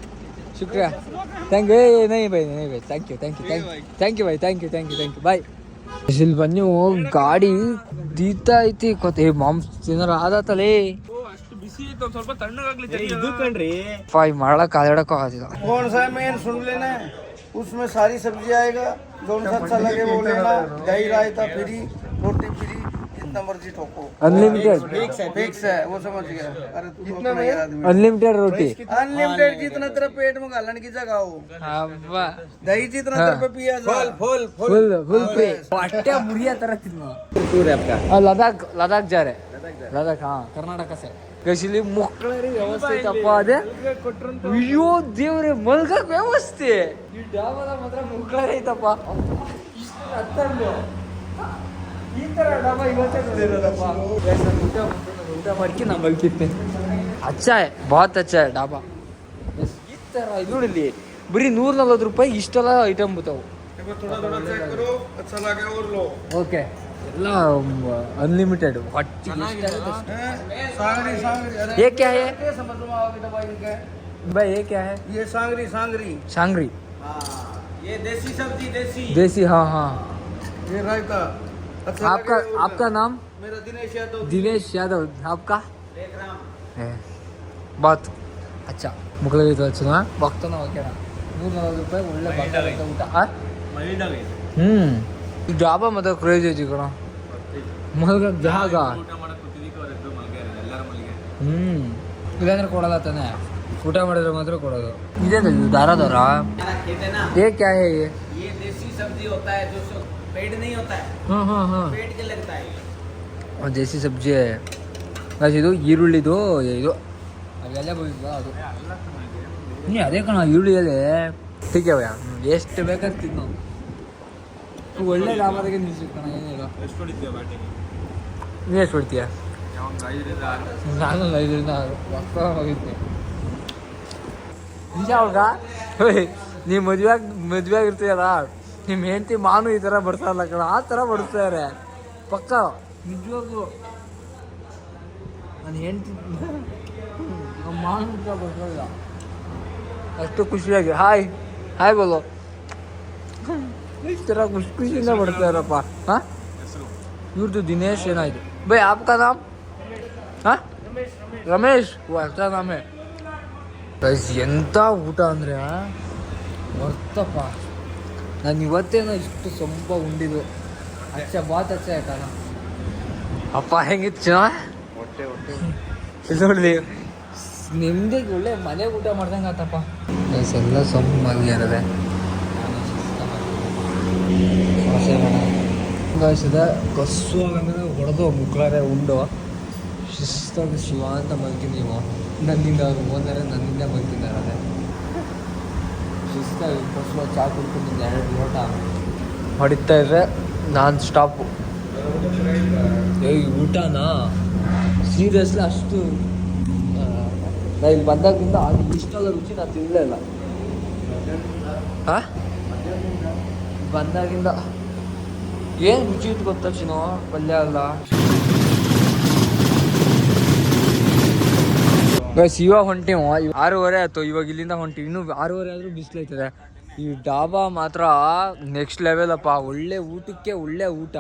ಶುಕ್ರಿಯಾ. Thank you. ನೈ bye thank you bye. Thank you bye. ಇಲ್ಲಿ ಬನ್ನಿ ಗಾಡಿ ದೀತಾ ಐತಿ ಕೊತ್ತೆ ಮಾಂಸ ತಿನ್ನೋರ ಆದತ್ತಲೇ. ಸ್ವಲ್ಪ ತಣ್ಣಗಾಗ್ಲಿ ಇದು ಕಣ್ರಿ. ಮಾಡಕ್ ಕಾದಾಡಕ್ಕೂ ಆಗೋದಿಲ್ಲ. कौन सा मेन सुन लेना है, उसमें सारी सब्जी आएगा. जो सा अच्छा लगे वो लेना. दही रायता फ्री, रोटी फ्री, जितना मर्जी ठोको. अनलिमिटेड फिक्स है वो, समझ गया. अरे तू कितना में अनलिमिटेड रोटी. अनलिमिटेड जितना तेरा पेट में घालन की जगह हो. दही जितना तेरे पे पिया जाए. फुल ಹೊಟ್ಟೆ ಮುರಿಯ ತರ ತಿನ್ನು. ಲದಾಖ್ जा रहे. ಲದಾಖ್ हाँ कर्नाटक से. ಇಲ್ಲಿ ಮಕ್ಕಳರಿ ವ್ಯವಸ್ಥೆ ಐತಪ್ಪ. ಅದೇ ಅಯ್ಯೋ ದೇವ್ರೆ ಮಲ್ಗಕ್ ವ್ಯವಸ್ಥೆ. ಈ ಡಾಬಾದ ಮಾತ್ರ ಮಕ್ಕಳರಿ ಐತಪ್ಪ. ಈ ತರ ಡಾಬಾ ಇವತ್ತೇ ನೋಡಿರೋದಪ್ಪ. ಊಟ ಮಾಡ್ಕಿ ನಾ ಮಲ್ಕಿದ್ದೆ. ಅಚ್ಚಾ ಹೈ, बहुत अच्छा है ಡಾಬಾ. ಈ ತರ ಇದು ನೋಡಿಲ್ಲಿ ಬರೀ 140 ರೂಪಾಯಿ ಇಷ್ಟೆಲ್ಲ ಐಟಮ್ ಬರ್ತಾವೆ. ಓಕೆ ಎಲ್ಲ ಅನ್ಲಿಮಿಟೆಡ್. ये क्या है भाई? ये क्या है? ये सांगरी. ये देसी सब्जी. देसी. हाँ ये रायता. अच्छा आपका नाम? मेरा दिनेश यादव. आपका? बहुत अच्छा. ಮುಖದಲ್ಲಿ ಹಚ್ಚೋಣ ಭಕ್ತನ ಓಕೆನಾ. 140 ರೂಪಾಯಿ ಒಳ್ಳೆ ಭಕ್ತ ಊಟ. ಈ ಡಾಬಾ ಮಾತ್ರ ಕ್ರೇಜ್ ಐತಿ ಕಣ. ಮಲ್ಗಕ್ ಜಾಗ. ಇಲ್ಲಾಂದ್ರೆ ಕೊಡಲ್ಲ ತಾನೆ. ಊಟ ಮಾಡಿದ್ರೆ ಮಾತ್ರ ಕೊಡೋದು. ಇದೆ ದಾರ ये क्या है? ये देसी सब्जी होता है जो पेट नहीं होता है. हाँ पेट के लगता है. और देसी सब्जी है. ಇದು ಈರುಳ್ಳಿದು ಇದು ಅವೆಲ್ಲ ಬೋಯ್ತು ಅದು. ಅದೇ ಕಣ ಈರುಳ್ಳಿಯಲ್ಲೇ ठीक है भैया. ಎಷ್ಟು ಬೇಕಾದ್ರೆ ತಿನ್ನು. ಒಳ್ಳೆ ಲಾಭದಾಗೆ ನಿಲ್ಸಿರ್ತಾನ. ಏನಿಲ್ಲ. ನೀ ಎಷ್ಟು ಹೊಡ್ತೀಯ? ನಾನು 5 ರಿಂದ 6 ಹೋಗಿದ್ದೆ. ನಿಜ ಹೋಗ ನೀವು ಮದುವೆ ಆಗಿರ್ತೀಯಲ್ಲ ನಿಮ್ಮ ಹೆಂಡತಿ ಮಾನು ಈ ಥರ ಬಡ್ಸಲ್ಲ ಕಣ, ಆ ಥರ ಬಡಿಸ್ತಾರೆ ಪಕ್ಕ. ನಿಜವಾಗ್ಲು ನನ್ನ ಹೆಂಡತಿ ನಮ್ಮ ಮಾನು ಈ ಥರ ಬಡ್ಸಲ್ಲ. ಅಷ್ಟು ಖುಷಿಯಾಗಿ ಹಾಯ್ ಹಾಯ್ ಬೋಲು ಈ ಥರ ಖುಷಿಯಿಂದ ಬಡ್ತಾರಪ್ಪ. ಹಾಂ, ಇವ್ರದ್ದು ದಿನೇಶ್ ಏನಾಯ್ತು ಬೈ ಆಪ್ಕಾ ನಾಮ್? ಹಾಂ, ರಮೇಶ್. ಓ ಅಷ್ಟಾ ನಾಮೇ. ಎಂಥ ಊಟ ಅಂದರೆ ಬರ್ತಪ್ಪ. ನಾನು ಇವತ್ತೇನೋ ಇಷ್ಟು ಸ್ವಲ್ಪ ಉಂಡಿದ್ದು. ಅಚ್ಚ ಬಾತ್ ಅಚ್ಚ ಆಯ್ತಾನ ಅಪ್ಪ. ಹೆಂಗಿತ್ತು ನೋಡಿ, ನಿಮ್ದಿಗೆ ಒಳ್ಳೆ ಮನೆ ಊಟ ಮಾಡ್ದಂಗೆ ಆತಪ್ಪ. ಎಲ್ಲ ಸೊಂಪು ಮಲ್ಗಿರದೆ ಗಾಯಿಸಿದ ಕಸುವಾಗಂದ್ರೆ ಹೊಡೆದು ಮುಕ್ಳಾರೆ ಉಂಡು ಶಿಸ್ತಾಗಿ ಶಿವ ಅಂತ ಮಲ್ಕಿದ್ದೀವೋ. ನನ್ನಿಂದ ಅವ್ರು ಓದರೆ ನನ್ನಿಂದ ಮಲ್ಕಿದ್ದಾರೆ. ಶಿಸ್ತಾಗಿ ಕಸುವ ಚಾ ಕುಡ್ಕೊಂಡು 2 ಲೋಟ ಹೊಡಿತಾ ಇದ್ರೆ ನಾನ್ ಸ್ಟಾಪು. ಊಟನಾ ಸೀರಿಯಸ್ಲಿ ಅಷ್ಟು ನಾ ಇಲ್ಲಿ ಬಂದಾಗಿಂದ ಅದು ಇಷ್ಟದ ರುಚಿ ನಾನು ತಿನ್ನಲೇ ಇಲ್ಲ. ಹಾಂ, ಬಂದಾಗಿಂದ ಏನು ರುಚಿ ಇತ್ತು ಗೊತ್ತಾ ಚಿನ್ನೋ, ಪಲ್ಯ ಅಲ್ಲ. ಇವಾಗ ಹೊಂಟಿವ 6:30 ಆಯ್ತು. ಇವಾಗ ಇಲ್ಲಿಂದ ಹೊಂಟಿವಿ, ಇನ್ನೂ 6:30 ಆದರೂ ಬಿಸಿಲೈತದೆ. ಈ ಡಾಬಾ ಮಾತ್ರ ನೆಕ್ಸ್ಟ್ ಲೆವೆಲಪ್ಪ. ಒಳ್ಳೆ ಊಟಕ್ಕೆ ಒಳ್ಳೆ ಊಟ,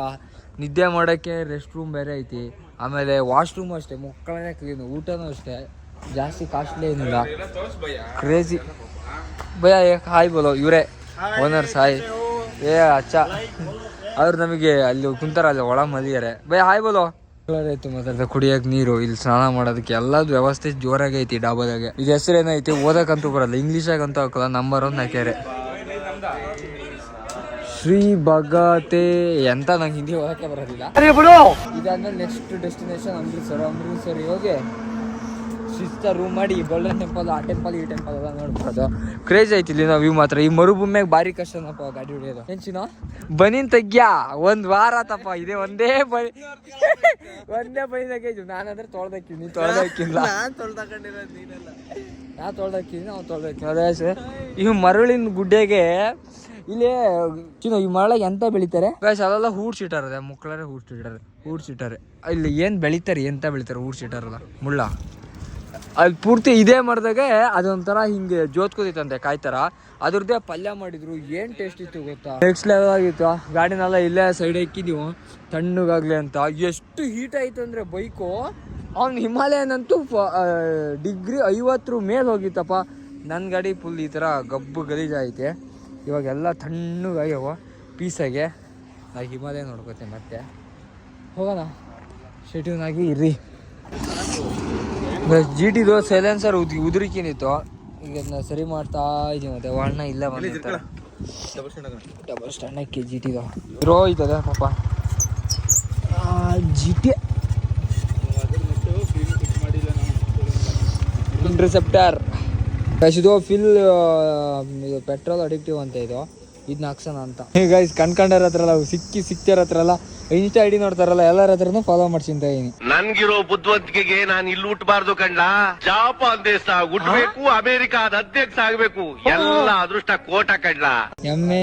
ನಿದ್ದೆ ಮಾಡೋಕ್ಕೆ ರೆಸ್ಟ್ ರೂಮ್ ಬೇರೆ ಐತಿ. ಆಮೇಲೆ ವಾಶ್ರೂಮ್ ಅಷ್ಟೇ ಮಕ್ಕಳೇ ಕ್ಲೀನು, ಊಟನೂ ಅಷ್ಟೇ ಜಾಸ್ತಿ ಕಾಸ್ಟ್ಲಿ ಏನಿಲ್ಲ. ಕ್ರೇಜಿ ಭಯ. ಹಾಯ್ ಬೋಲೋ, ಇವರೇ ಓನರ್ಸ್. ಹಾಯ್ ಏ ಅಚ್ಚ. ಅವ್ರು ನಮಗೆ ಅಲ್ಲಿ ಕುಂತಾರಲ್ಲ ಒಳ ಮದಿಯಾರೆ. ಭಯ ಹಾಯ್ ಬೋಲೋ. ಆಯ್ತು ಮಾತಾಡ್ದೆ. ಕುಡಿಯೋಕೆ ನೀರು, ಇಲ್ಲಿ ಸ್ನಾನ ಮಾಡೋದಕ್ಕೆ ಎಲ್ಲದು ವ್ಯವಸ್ಥೆ ಜೋರಾಗಿ ಐತಿ ಡಾಬಾದಾಗೆ. ಇದು ಹೆಸರು ಏನೈತಿ ಓದಕ್ಕಂತೂ ಬರಲ್ಲ, ಇಂಗ್ಲೀಷಾಗಂತೂ ಹಾಕಲ್ಲ. ನಂಬರ್ 1 ಹಾಕ್ಯಾರೆ ಶ್ರೀ ಭಗತೆ ಅಂತ. ನಂಗೆ ಹಿಂದಿ ಓದಕ್ಕೆ ಬರೋದಿಲ್ಲ. ಇದಾದ್ಮೇಲೆ ನೆಕ್ಸ್ಟ್ ಡೆಸ್ಟಿನೇಷನ್ ಅಮೃತ್ಸರ್ ಹೋಗಿ ಶಿಸ್ತ ರೂಮ್ ಮಾಡಿ ಗೋಲ್ಡನ್ ಟೆಂಪಲ್, ಆ ಟೆಂಪಲ್ ಈ ಟೆಂಪಲ್ ಎಲ್ಲ ನೋಡ್ಬೋದು. ಕ್ರೇಜ್ ಐತಿ ಇಲ್ಲಿ ನಾವು ವ್ಯೂ ಮಾತ್ರ. ಈ ಮರುಭೂಮಿಯಾಗ ಭಾರಿ ಕಷ್ಟನಪ್ಪ ಗಾಡಿ ಹೊಡಿಯೋದು. ಹೆಂಚಿನ ಬನೀನ್ ತೆಗ್ಯಾ 1 ವಾರ ಆತಪ್ಪ. ಇದೇ ಒಂದೇ ಬನಿ ತೆಗೀತು. ನಾನಂದ್ರೆ ತೊಳ್ದಾಕಿನಿ, ನೀನು ತೊಳ್ದಾಕಿಲ್ಲ. ನಾನು ತೊಳ್ದಾಕಿನಿ, ನಾವು ತೊಳ್ದಾಕಿನಿ. ಅದೇ ಇವು ಮರಳಿನ ಗುಡ್ಡೆಗೆ ಇಲ್ಲಿ ಚಿನ್ನ ಈ ಮರಳಿಗೆ ಎಂತ ಬೆಳಿತಾರೆ ಗಾಯ್ಸ್, ಅಲ್ಲೆಲ್ಲ ಹೂಡ್ಸಿಟ್ಟಾರದೆ. ಮುಕ್ಕಳರೆ ಹೂಡ್ಸಿಟ್ಟಾರೆ. ಇಲ್ಲಿ ಏನು ಬೆಳಿತಾರೆ, ಎಂತ ಬೆಳಿತಾರೆ ಹೂಡ್ಸಿಟ್ಟಾರಲ್ಲ ಮುಳ್ಳ. ಅಲ್ಲಿ ಪೂರ್ತಿ ಇದೇ ಮರದಾಗೆ ಅದೊಂಥರ ಹಿಂಗೆ ಜೋತ್ಕೋದಿತ್ತಂತೆ ಕಾಯಿ ಥರ. ಅದ್ರದ್ದೇ ಪಲ್ಯ ಮಾಡಿದ್ರು, ಏನು ಟೇಸ್ಟ್ ಇತ್ತು ಗೊತ್ತಾ, ನೆಕ್ಸ್ಟ್ ಲೆವೆಲ್ ಆಗಿತ್ತು. ಗಾಡಿನೆಲ್ಲ ಇಲ್ಲೇ ಸೈಡ್ ಇಕ್ಕಿದ್ದೀವಿ ತಣ್ಣಗಾಗ್ಲಿ ಅಂತ. ಎಷ್ಟು ಹೀಟ್ ಆಯಿತು ಅಂದರೆ ಬೈಕು, ಅವ್ನು ಹಿಮಾಲಯನಂತೂ ಡಿಗ್ರಿ 50 ಮೇಲೆ ಹೋಗಿತ್ತಪ್ಪ. ನನ್ನ ಗಾಡಿ ಫುಲ್ ಈ ಥರ ಗಬ್ಬು ಗಲೀಜಾಗೈತೆ. ಇವಾಗೆಲ್ಲ ತಣ್ಣಗಾಗ್ಯವ ಪೀಸಾಗೆ. ನಾ ಹಿಮಾಲಯ ನೋಡ್ಕೋತೀನಿ ಮತ್ತೆ. ಹೋಗೋಣ, ಶೆಟ್ಯೂನಾಗಿ ಇರ್ರಿ. GTದು ಸೈಲೆನ್ಸರ್ ಉದುರಿಕಿನಿತ್ತು, ಈಗ ಅದನ್ನ ಸರಿ ಮಾಡ್ತಾ ಇದೀವಿ. ಮತ್ತೆ ಅಣ್ಣ ಇಲ್ಲ ಬಂದಿರ್ತಾರೆ ಡಬಲ್ ಸ್ಟ್ಯಾಂಡಕ್ಕೆ GTದು ರೋ ಇದ್ದದೆ ಪಾಪ. GT ಇಂಟರ್ಸೆಪ್ಟರ್ ಇದು ಫಿಲ್ ಪೆಟ್ರೋಲ್ ಅಡಿಕ್ಟಿವ್ ಅಂತ. ಇದನ್ನ ಹಾಕ್ಸೋಣ ಅಂತ ಗೈಸ್. ಕಣ್ಕಂಡರ ಹತ್ರಲ್ಲ ಸಿಕ್ತಿರ ಹತ್ರಲ್ಲ ಇನ್ಸ್ಟಾ ಐಡಿ ನೋಡ್ತಾರಲ್ಲ, ಎಲ್ಲರ ಹತ್ರನು ಫಾಲೋ ಮಾಡ್ಸಿಂತ ಇದೀನಿ. ನನ್ಗಿರೋ ಬುದ್ಧಿವಂತಿಕೆಗೆ ನಾನು ಇಲ್ಲಿ ಹುಟ್ಟಬಾರ್ದು ಕಂಡ. ಜಾಪಾನ್ ದೇಶ ಹುಟ್ಟಬೇಕು, ಅಮೆರಿಕಾದ ಅಧ್ಯಕ್ಷ ಆಗ್ಬೇಕು, ಎಲ್ಲ ಅದೃಷ್ಟ ಕೋಟ ಕಂಡ. ಎಮ್ಮೆ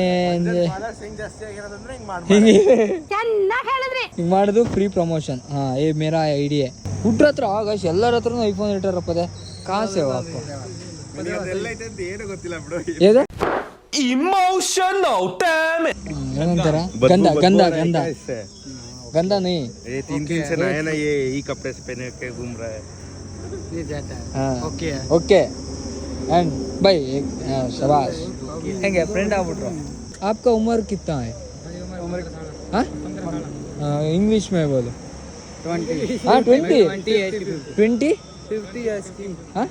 ಹಿಂಗ್ ಮಾಡುದು ಫ್ರೀ ಪ್ರಮೋಷನ್. ಹಾ, ಏ ಮೇರಾ ಐಡಿಯಾ. ಹುಟ್ರ ಹತ್ರ ಗೈಸ್ ಎಲ್ಲರ ಹತ್ರನು ಐಫೋನ್ ಇಟ್ಟಾರಪ್ಪದೆ. ಕಾಸೆ ಏನಂತಾರ ಗಂಧ ಗಂಧ ಗಂಧ गंदा नहीं। ये 3 से नया ना, ये कपड़े से पहने के घूम रहा है। ये जाता है। हाँ ओके ओके एंड भाई शाबाश हेंगे फ्रेंड ಆಗ್ಬಿಟ್ರು। आपका उम्र कितना है? हाँ इंग्लिश में बोलो। 20 हाँ 20 20 50 हाँ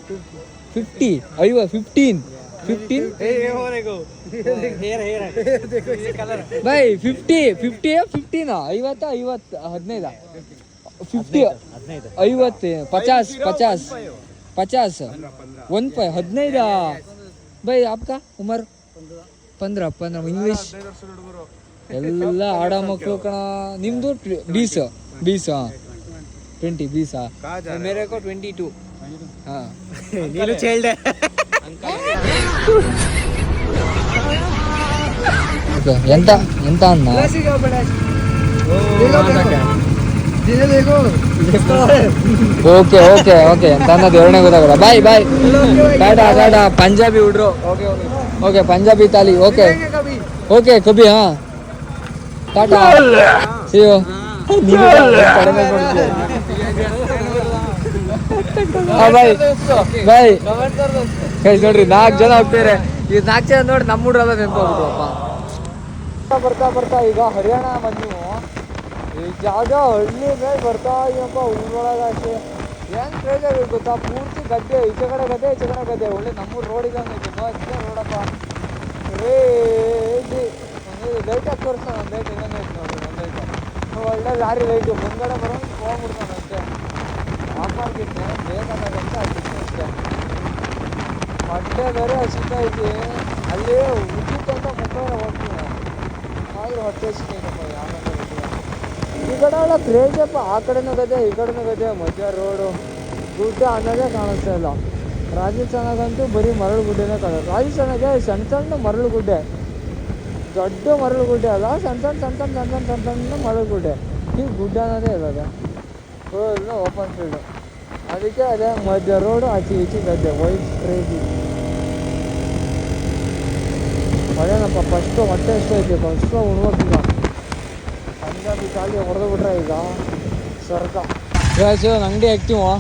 50 अयो 15 देखो ये कलर भाई 50 50 15 50 15 50 50 50 50 15 भाई आपका उम्र 15 इंग्लिश ಎಲ್ಲ ಆಡ ಮಕ್ಕಳು ಕಣ। ನಿಮ್ದು 20 हाँ 20 हाँ मेरे को 22 हाँ नीलू चैल्ड है ಓಕೆ ಎಂತ ಎಂತ ಅನ್ನ ಓಕೆ ಓಕೆ ಓಕೆ ಎಂತ ಅನ್ನೋದು ಎರಡನೇ ಗೊತ್ತಾಗಲ್ಲ ಬಾಯ್ ಬಾಯ್ ಟಾಟಾ ಟಾಟಾ ಪಂಜಾಬಿ ಹುಡ್ರು ಓಕೆ ಓಕೆ ಓಕೆ ಪಂಜಾಬಿ ತಾಲಿ ಓಕೆ ಓಕೆ ಕಬಿ ಹಾ ಟಾಟಾ ಸಿಯೋ ಬಾಯ್ ಬಾಯ್ ನೋಡ್ರಿ 4 ಜನ ಹೋಗ್ತಾರೆ ಈ 4 ಜನ ನೋಡಿ ನಮ್ಮ ಹುಡ್ರೆಲ್ಲ ನೆನ್ಪೋಗ್ಬಿಟ್ರಪ್ಪ. ಬರ್ತಾ ಬರ್ತಾ ಈಗ ಹರಿಯಾಣ ಬಂದು ಈಗ ಯಾವುದೋ ಹಳ್ಳಿ ಮೇಲೆ ಬರ್ತಾ ಇದೀನಪ್ಪ. ಊರೊಳಗೆ ಅಷ್ಟೇ ಏನು ಕ್ರೇಜ್ ಆಗಿ ಗೊತ್ತಾ, ಪೂರ್ತಿ ಗದ್ದೆ, ಈಚೆ ಕಡೆ ಗದ್ದೆ ಈಚೆ ಕಡೆ ಗದ್ದೆ. ಒಳ್ಳೆ ನಮ್ಮೂರು ರೋಡ್ ಇದ್ದಂಗೆ ಐತೆ, ಮಸ್ತ್ ರೋಡಪ್ಪ. ಲೈಟಾಗಿ ತೋರಿಸ್ತಾನೆ ಒಂದು ಲೈಟ್ ಇನ್ನೊಂದು ಐತೆ ನೋಡ್ರಿ, ಒಂದು ಲೈಟ್ ಒಳ್ಳೆ ಲಾರಿ ಲೈಟು ಮುಂದ್ಗಡೆ ಬರೋಂಗೆ ಹೋಗ್ಬಿಡ್ತಾನೆ ಅಷ್ಟೇ. ಆಫ್ ಆಗಿದ್ದೆ ಬೇಕಾದಾಗಂತ ಆಗಿತ್ತು ಅಷ್ಟೇ. ಹೊಟ್ಟೆ ಬೇರೆ ಹಸಿತೈತಿ, ಅಲ್ಲಿ ಉಚಿತ ಅಂತ ಮುಖವೇ ಹೋಗ್ತೀನಿ ಆದರೂ ಹೊಟ್ಟೆ ಹಸಿತೈತಪ್ಪ. ಯಾಕಂತ ಈ ಕಡೆ ಎಲ್ಲ ಕ್ರೇಜಪ್ಪ, ಆ ಕಡೆನೂ ಗದೆ ಈ ಕಡೆನೂ ಗದೆ, ಮಧ್ಯ ರೋಡು ಗುಡ್ಡ ಅನ್ನೋದೇ ಕಾಣಿಸ್ತಾ ಇಲ್ಲ. ರಾಜಸ್ಥಾನಾಗಂತೂ ಬರೀ ಮರಳು ಗುಡ್ಡೆನೇ ಕಾಣುತ್ತೆ. ರಾಜಸ್ಥಾನಾಗೆ ಸಣ್ಣ ಸಣ್ಣ ಮರಳು ಗುಡ್ಡೆ, ದೊಡ್ಡ ಮರಳು ಗುಡ್ಡೆ ಅಲ್ಲ, ಸಣ್ಣ ಸಣ್ಣ ಸಣ್ಣ ಸಣ್ಣ ಸಣ್ಣ ಸಣ್ಣ ಸಣ್ಣ ಸಣ್ಣ ಮರಳು ಗುಡ್ಡೆ. ಈ ಗುಡ್ಡ ಅನ್ನೋದೇ ಇರೋದು ಫುಲ್ಲು ಓಪನ್ ಫೀಲ್ಡು. ಅದಕ್ಕೆ ಅದೇ ಮಧ್ಯ ರೋಡು, ಆಚೆ ಈಚೆ ಗದ್ದೆ, ವೈಟ್ ಕ್ರೇಜಿ. ಅದೇನಪ್ಪ ಫಸ್ಟು ಹೊಟ್ಟೆ ಎಷ್ಟು ಐತಿ, ಫಸ್ಟು ಉಣ್ಬೇಕೀಗ. ಪಂಜಾಬಿ ಖಾಲಿ ಹೊಡೆದು ಬಿಟ್ರೆ ಈಗ ಸ್ವರ್ಗ. ಒಂದು ಅಂಗಡಿ ಹಾಕ್ತೀವೋ,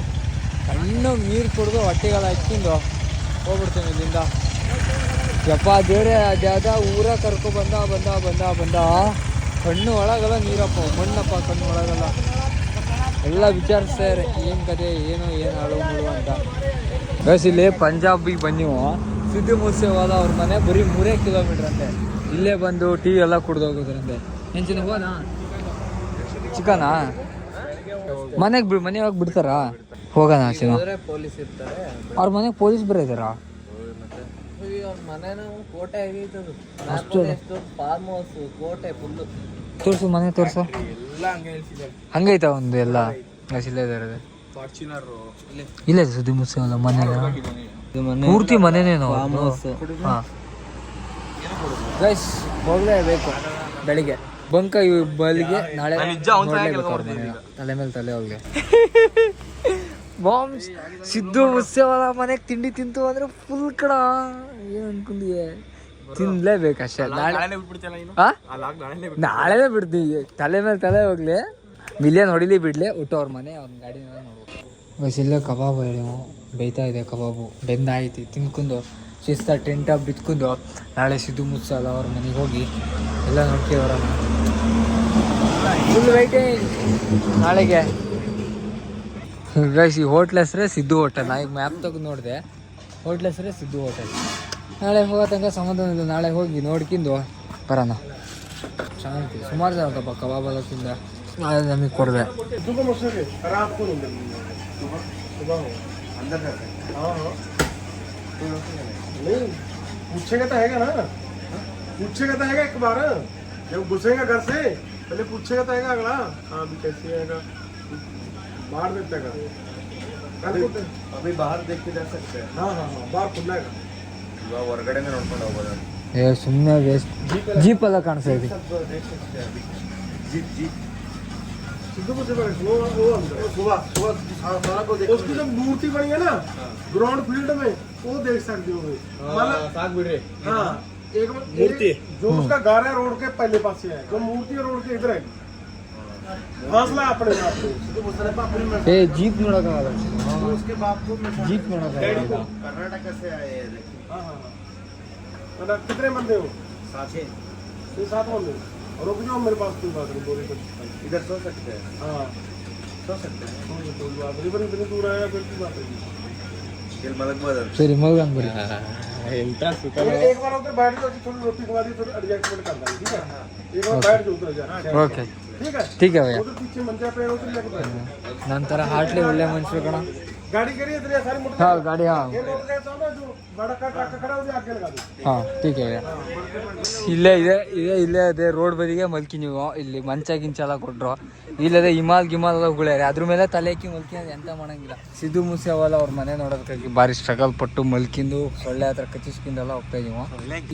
ಸಣ್ಣ ನೀರು ಕುಡಿದು ಹೊಟ್ಟೆಗೆಲ್ಲ ಹಾಕ್ಕೊಂಡು ಹೋಗ್ಬಿಡ್ತೀನಿ ಇಲ್ಲಿಂದ. ಯಪ್ಪ ದೇವ್ರೆ, ಅದ್ಯಾವ್ದ ಊರ ಕರ್ಕೊ ಬಂದ ಬಂದ ಬಂದ ಬಂದ ಕಣ್ಣು ಒಳಗೆಲ್ಲ ನೀರಪ್ಪ, ಮಣ್ಣಪ್ಪ ಕಣ್ಣು ಒಳಗೆಲ್ಲ. ಎಲ್ಲ ವಿಚಾರಿಸ್ತಾರೆ ಏನು ಕತೆ, ಏನು ಹಾಳು ಮುಳು ಅಂತ. ಬಸ್ ಇಲ್ಲಿ ಪಂಜಾಬಿಗೆ ಬಂದೀವು, ಸಿದ್ದು ಮೂಸೇವಾಲ ಅವ್ರ ಮನೆ ಬರೀ 3 ಕಿಲೋಮೀಟ್ರ್ ಅಂತೆ. ಇಲ್ಲೇ ಬಂದು ಟೀ ಎಲ್ಲ ಕುಡ್ದು ಹೋಗೋದ್ರಂತೆ. ಏನು ಚಿನ್ನ ಹೋನಾ ಚಿಕನಾ ಮನೆಗೆ ಮನೆಯೊಳಗೆ ಬಿಡ್ತಾರಾ? ಹೋಗೋಣ ಚಿನ್ನ. ಪೊಲೀಸ್ ಇರ್ತಾರೆ ಅವ್ರ ಮನೆಗೆ ಪೊಲೀಸ್ ಬರೋ ಇದ್ದಾರಾ? ಅವ್ರ ಮನೆನೂ ಕೋಟೆ ಆಗೈತದು. ಎಷ್ಟು ಫಾರ್ಮ್ ಹೌಸ್, ಕೋಟೆ ಫುಲ್ಲು. ತೋರಿಸು ಮನೆ ತೋರಿಸು. ಹಂಗೈತ ಒಂದು ಎಲ್ಲ ಇಲ್ಲೇ ಇದ್ದಾರೆ. ಇಲ್ಲೇ ಸುದ್ದಿ ಮುಗಿಸಲ್ಲ ಮನೆ ಪೂರ್ತಿ ಮನೆನೇನು. ಹಾಂ ಗೈಸ್ ಹೋಗ್ಲೇಬೇಕು ಬೆಳಿಗ್ಗೆ ಬಂಕ ಬಲಿಗೆ ನಾಳೆ ತಲೆ ಮೇಲೆ ತಲೆ ಹೋಗ್ಲಿ. ಬಾಂಬ್ ಸಿದ್ದು ಮುಸ್ಸೇವಾಲ ಮನೆಗೆ ತಿಂಡಿ ತಿಂತು ಅಂದ್ರೆ ಫುಲ್ ಕಡ ಏನು ಅನ್ಕೊಂಡಿಯೇ, ತಿನ್ಲೇಬೇಕಷ್ಟೇ. ನಾಳೆನೇ ಬಿಡ್ತೀವಿ, ತಲೆ ಮೇಲೆ ತಲೆ ಹೋಗ್ಲಿ, ಮಿಲಿಯನ್ ಹೊಡಿಲಿ ಬಿಡ್ಲಿ, ಒಟ್ಟು ಅವ್ರ ಮನೆ ಅವ್ನ ಗಾಡಿ ನೋಡ್ಬೇಕು. ಬಸ್ ಇಲ್ಲೇ ಕಬಾಬ್ ಹೇಳಿ ಬೇಯ್ತಾ ಇದೆ, ಕಬಾಬು ಬೆಂದಾಯ್ತು ತಿನ್ಕೊಂಡು ಶಿಸ್ತ ಟೆಂಟ ಬಿತ್ಕೊಂಡು ನಾಳೆ ಸಿದ್ದು ಮುಸ್ಸೇವಾಲ ಅವ್ರ ಮನೆಗೆ ಹೋಗಿ ಎಲ್ಲ ನೋಡ್ಕೊ ಬರೋಣ. ಫುಲ್ ವೈಟಿಂಗ್ ನಾಳೆಗೆ. ಗೈಸ್ ಈ ಹೋಟ್ಲ್ ಹೆಸ್ರೇ ಸಿದ್ದು ಹೋಟೆಲ್. ನಾ ಈಗ ಮ್ಯಾಪ್ ತೆಗೆದು ನೋಡಿದೆ, ಹೋಟ್ಲ್ ಹೆಸ್ರೇ ಸಿದ್ದು ಹೋಟೆಲ್. ನಾಳೆ ಹೋಗೋ ತನಕ ಸಂಬಂಧ ಇಲ್ಲ, ನಾಳೆ ಹೋಗಿ ನೋಡ್ಕೊಂಡು ಬರೋಣ. ಚೆನ್ನಾಗಿ ಸುಮಾರು ಜನ ಕಬ್ಬ ಕಬಾಬೆಲ್ಲ ತಿಂದ ನಾಳೆ ನಮಗೆ ಕೊಡಿದೆ. पूछेगा तो हैगा ना, पूछेगा तो हैगा एक बार, जब घुसेगा घर से पहले पूछेगा तो हैगा अगला, हाँ भी कैसे आएगा, बाहर देखता है अभी बाहर देख के जा सकते हैं. हाँ हाँ हाँ बाहर खुला है ಇವಾಗ ಹೊರಗಡೆ ನೋಡ್ಕೊಂಡು ಹೋಗೋದು. ಸುಮ್ಮನೆ ವೇಸ್ಟ್. ಜೀಪ್ ಎಲ್ಲ ಕಾಣಿಸ್ತಾ ಇದೆ. उसकी जब मूर्ति बनी है ना ग्राउंड फील्ड में, वो देख सकते हो. हाँ एक मूर्ति जो उसका घर है रोड के पहले पास से है, जो मूर्ति है रोड के इधर है. फासला अपने आप ಏ ಜೀಪ್ ನೋಡೋಕ್ಕಾಗಲ್ಲ, उसके बाप को ಜೀಪ್ ನೋಡೋಕ್ಕಾಗಲ್ಲ. कर्नाटक से आए हैं. हाँ हाँ मतलब कितने बंदे हो? 7 बंदे. और रुक जाओ मेरे पास कोई बात नहीं, बोले कुछ इधर सो सकते हैं. हाँ सो सकते हैं, कोई बात नहीं. इतनी दूर आया फिर की बात है. ಸರಿ ಮಗನ್ ಬರಿ. एक बार उधर बैठ जाओ, थोड़ी रोटी खवा दी, थोड़ी एडजस्टमेंट कर लेंगे, ठीक है. एक बार बैठ जाओ उधर जा. ಓಕೆ ठीक है ठीक है भैया. उधर पीछे मंजा पे उधर लेके बैठ. ನಂತರ ಹಾಟ್ಲಿ ಒಳ್ಳೆ ಮನುಷ್ಯರು ಕಣ. गाड़ी करिए इधर सारी मोटर. हाँ गाड़ी हाँ ये मोटर कहता हूं ना, जो बड़ा का ट्रक खड़ा है उसे आगे लगा दो. ಹಾಂ ठीक है भैया. ಇಲ್ಲೇ ಇಲ್ಲೇ ಅದೇ ರೋಡ್ ಬದಿಗೆ ಮಲ್ಕಿ ನೀವು. ಇಲ್ಲಿ ಮಂಚ ಗಿಂಚ ಎಲ್ಲ ಕೊಟ್ರು. ಇಲ್ಲದೆ ಹಿಮಾಲ್ ಎಲ್ಲ ಉಗುಳ್ಯಾರೆ, ಅದ್ರ ಮೇಲೆ ತಲೆ ಹಾಕಿ ಮಲ್ಕಿ ಎಂತ ಮಾಡಂಗಿಲ್ಲ. ಸಿದ್ದು ಮೂಸೇವಾಲ ಅವ್ರ ಮನೆ ನೋಡೋದಕ್ಕಾಗಿ ಭಾರಿ ಸ್ಟ್ರಗಲ್ ಪಟ್ಟು ಮಲ್ಕಿಂದು ಸೊಳ್ಳೆ ಹತ್ರ ಕಚ್ಚಿಸ್ಕಿಂದೆಲ್ಲ ಹೋಗ್ತಾ ಇದೀವಿ.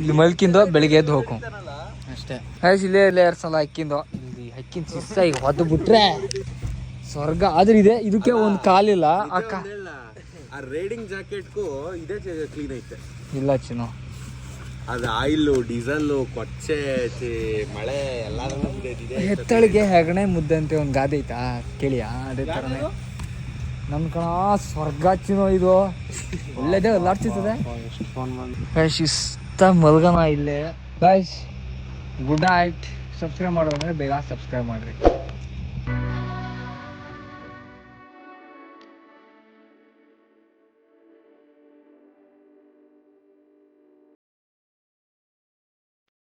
ಇಲ್ಲಿ ಮಲ್ಕಿಂದು ಬೆಳಿಗ್ಗೆ ಎದ್ದು ಹೋಗು ಅಷ್ಟೇ. ಅಷ್ಟೇ. ಇಲ್ಲೇ ಲೇಯರ್ಸ್ ಎಲ್ಲ ಹಕ್ಕಿಂದು ಹಕ್ಕಿನ ಶಿಸ್ತಾಗಿ ಹೊದ್ದು ಬಿಟ್ರೆ ಸ್ವರ್ಗ. ಆದ್ರೆ ಇದೆ ಇದಕ್ಕೆ ಒಂದು ಕಾಲಿಲ್ಲ. ಆ ರೈಡಿಂಗ್ ಜಾಕೆಟ್ಗೂ ಇದೇ ಕ್ಲೀನ್ ಐತೆ. ಇಲ್ಲ ಚಿನ್ನು, ಅದು ಆಯಿಲ್, ಡೀಸೆಲ್, ಕೊಚ್ಚೆ, ಮಳೆ ಎಲ್ಲಾದ್ರೂ ಎತ್ತಳಿಗೆ ಹೆಗಣೆ ಮುದ್ದಂತೆ ಒಂದು ಗಾದೆ ಐತಾ ಕೇಳಿಯಾ? ಅದೇ ಥರನೇ ನಮ್ಮ ಕಣ ಸ್ವರ್ಗ ಚಿನ್ನೋ ಇದು. ಒಳ್ಳೆದೇ ಅಲ್ಲಾಡ್ತಿರ್ತದೆ. ಶಿಸ್ತ ಮಲ್ಗನ ಇಲ್ಲೇ. Guys good night. ಸಬ್ಸ್ಕ್ರೈಬ್ ಮಾಡೋದಂದ್ರೆ ಬೇಗ ಸಬ್ಸ್ಕ್ರೈಬ್ ಮಾಡಿರಿ.